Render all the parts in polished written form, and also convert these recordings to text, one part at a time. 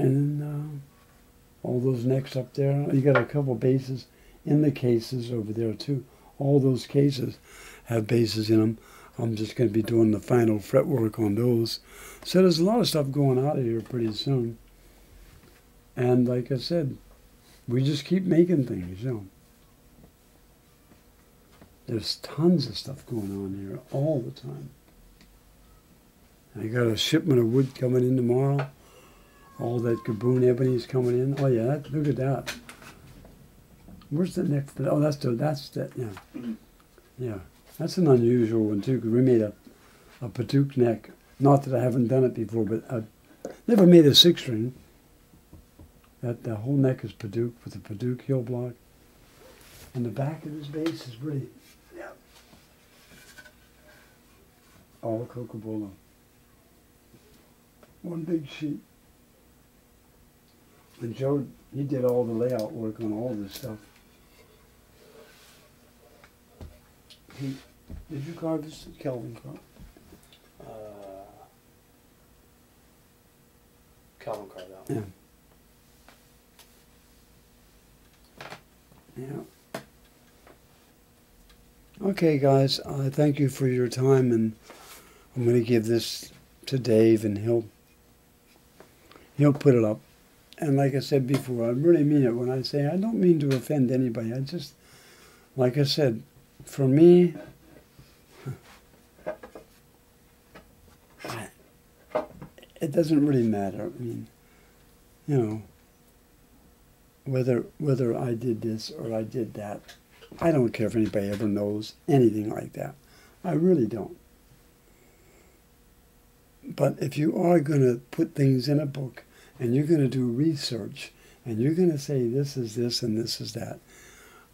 And all those necks up there. You got a couple bases in the cases over there too. All those cases have bases in them. I'm just going to be doing the final fretwork on those. So there's a lot of stuff going out of here pretty soon. And like I said, we just keep making things, you know. There's tons of stuff going on here all the time. I got a shipment of wood coming in tomorrow. All that Gaboon ebony is coming in. Oh yeah, look at that. Where's the next? Oh, that's that. Yeah, yeah. That's an unusual one too, because we made a Paduke neck. Not that I haven't done it before, but I never made a 6-string. That the whole neck is Paduke with a Paduke heel block, and the back of this bass is really, yeah, all Coca-Cola. One big sheet. And Joe, he did all the layout work on all this stuff. Did you carve this? Kelvin carved? Calvin carved that one. Yeah. Yeah. Okay, guys, thank you for your time, and I'm going to give this to Dave, and he'll put it up. And like I said before, I really mean it when I say I don't mean to offend anybody. I just, like I said, for me, it doesn't really matter. I mean, you know, whether I did this or I did that, I don't care if anybody ever knows anything like that. I really don't. But if you are going to put things in a book, and you're going to do research, and you're going to say this is this and this is that,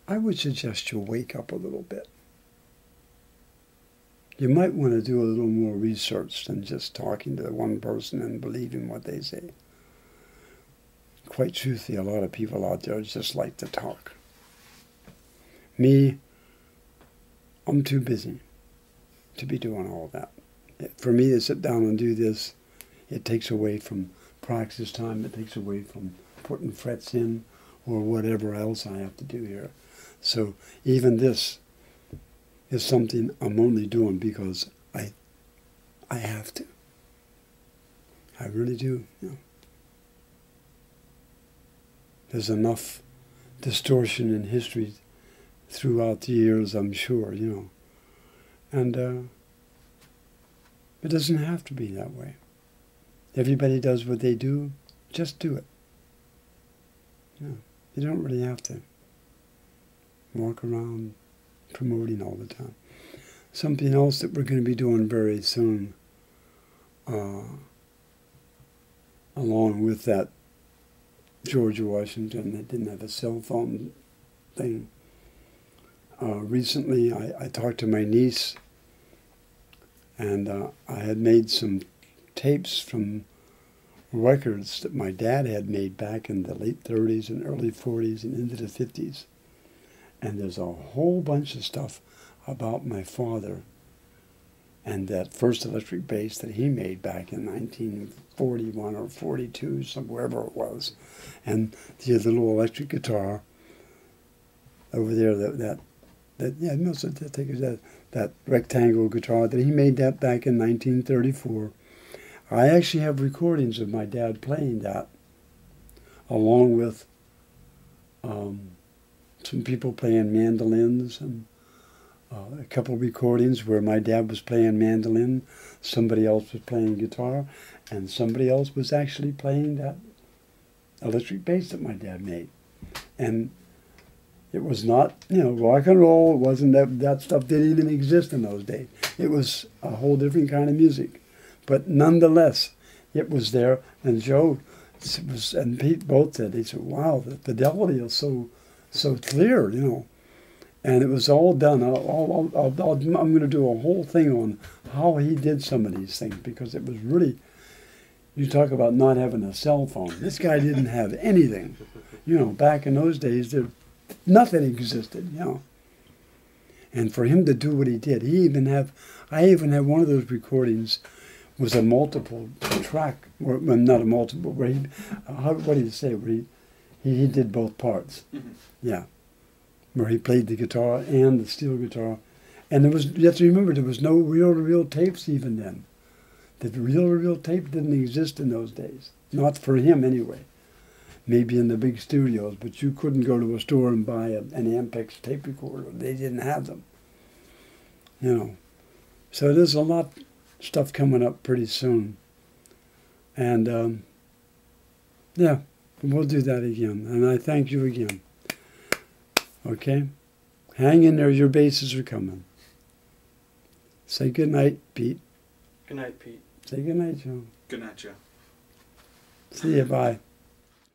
I would suggest you wake up a little bit. You might want to do a little more research than just talking to one person and believing what they say. Quite truthfully, a lot of people out there just like to talk. Me, I'm too busy to be doing all that. For me to sit down and do this, it takes away from practice time, it takes away from putting frets in or whatever else I have to do here. So even this is something I'm only doing because I have to. I really do. You know. There's enough distortion in history throughout the years, I'm sure, you know. And it doesn't have to be that way. Everybody does what they do, just do it. Yeah, you don't really have to walk around promoting all the time. Something else that we're going to be doing very soon, along with that George Washington that didn't have a cell phone thing. Recently, I talked to my niece, and I had made some tapes from records that my dad had made back in the late 30s and early 40s and into the 50s. And there's a whole bunch of stuff about my father and that first electric bass that he made back in 1941 or 42, wherever it was. And the little electric guitar over there, that rectangle guitar that he made that back in 1934. I actually have recordings of my dad playing that, along with some people playing mandolins, and a couple of recordings where my dad was playing mandolin, somebody else was playing guitar, and somebody else was actually playing that electric bass that my dad made. And it was not, you know, rock and roll. It wasn't that stuff didn't even exist in those days. It was a whole different kind of music. But nonetheless, it was there. And Joe and Pete both said, they said, wow, the fidelity is so clear, you know. And it was all done. I'm going to do a whole thing on how he did some of these things, because it was really, you talk about not having a cell phone. This guy didn't have anything. You know, back in those days, nothing existed, you know. And for him to do what he did, I even have one of those recordings was a multiple track, or well, not a multiple, where he, what do you say, where he did both parts. Mm-hmm. Yeah. Where he played the guitar and the steel guitar. And there was, you have to remember, there was no reel-to-reel tapes even then. The reel-to-reel tape didn't exist in those days. Not for him anyway. Maybe in the big studios, but you couldn't go to a store and buy an Ampex tape recorder. They didn't have them. You know. So there's a lot of stuff coming up pretty soon. And yeah, we'll do that again. And I thank you again. Okay? Hang in there, your basses are coming. Say good night, Pete. Good night, Pete. Say good night, Joe. Good night, Joe. See you, bye.